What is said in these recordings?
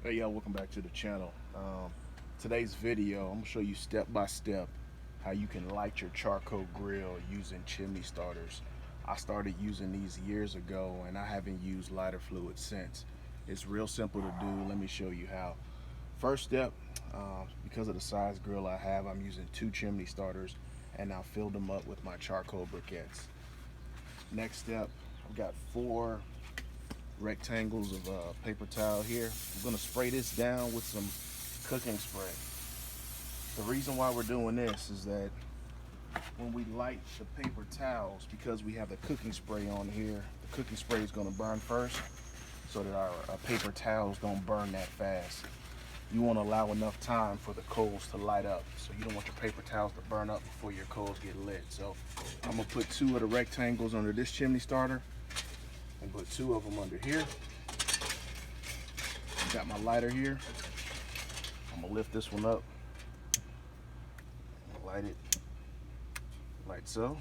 Hey y'all, welcome back to the channel. Today's video, I'm gonna show you step by step how you can light your charcoal grill using chimney starters. I started using these years ago and I haven't used lighter fluid since. It's real simple to do. Let me show you how. First step, because of the size grill I have, I'm using 2 chimney starters and I filled them up with my charcoal briquettes. Next step, I've got 4 rectangles of paper towel here. I'm going to spray this down with some cooking spray. The reason why we're doing this is that when we light the paper towels, because we have the cooking spray on here, the cooking spray is going to burn first so that our paper towels don't burn that fast. You want to allow enough time for the coals to light up, so you don't want your paper towels to burn up before your coals get lit. So I'm going to put 2 of the rectangles under this chimney starter and put 2 of them under here. Got my lighter here. I'm gonna lift this one up, light it like so.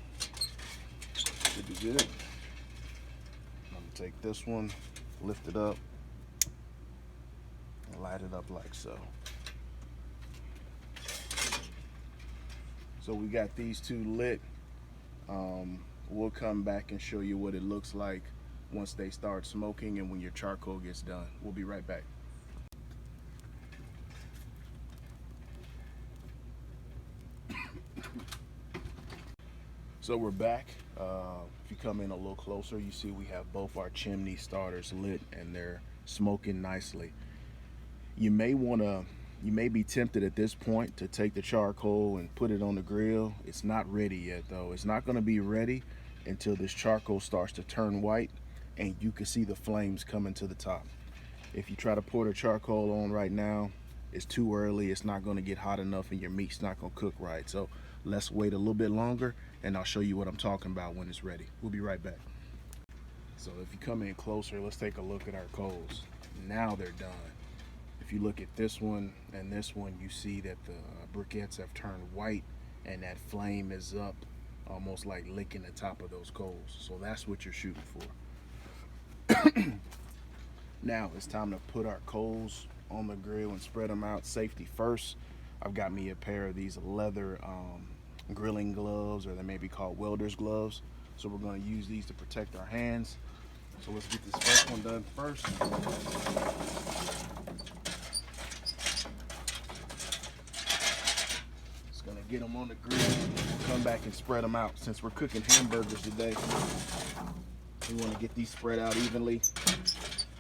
Should be good. I'm gonna take this one, lift it up, and light it up like so. So we got these 2 lit. We'll come back and show you what it looks like once they start smoking and when your charcoal gets done. We'll be right back. So we're back. If you come in a little closer, you see we have both our chimney starters lit and they're smoking nicely. You may be tempted at this point to take the charcoal and put it on the grill. It's not ready yet though. It's not gonna be ready until this charcoal starts to turn white and you can see the flames coming to the top. If you try to pour the charcoal on right now, it's too early. It's not going to get hot enough and your meat's not going to cook right. So let's wait a little bit longer and I'll show you what I'm talking about when it's ready. We'll be right back. So if you come in closer, let's take a look at our coals. Now they're done. If you look at this one and this one, you see that the briquettes have turned white and that flame is up, almost like licking the top of those coals. So that's what you're shooting for. Now it's time to put our coals on the grill and spread them out. Safety first. I've got me a pair of these leather grilling gloves, or they may be called welder's gloves. So we're going to use these to protect our hands. So let's get this first one done first. Just going to get them on the grill, come back and spread them out. Since we're cooking hamburgers today, we want to get these spread out evenly.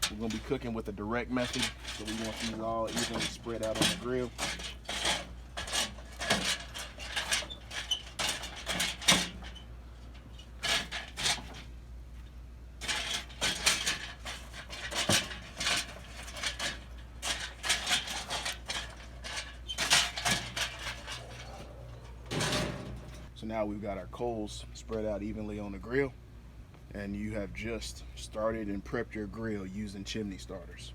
We're going to be cooking with a direct method, so we want these all evenly spread out on the grill. So now we've got our coals spread out evenly on the grill, and you have just started and prepped your grill using chimney starters.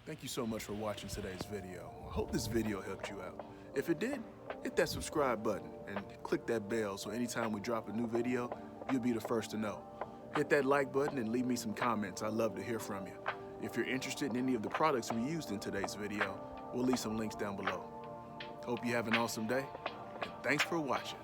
Thank you so much for watching today's video. I hope this video helped you out. If it did, hit that subscribe button and click that bell so anytime we drop a new video, you'll be the first to know. Hit that like button and leave me some comments. I'd love to hear from you. If you're interested in any of the products we used in today's video, we'll leave some links down below. Hope you have an awesome day, and thanks for watching.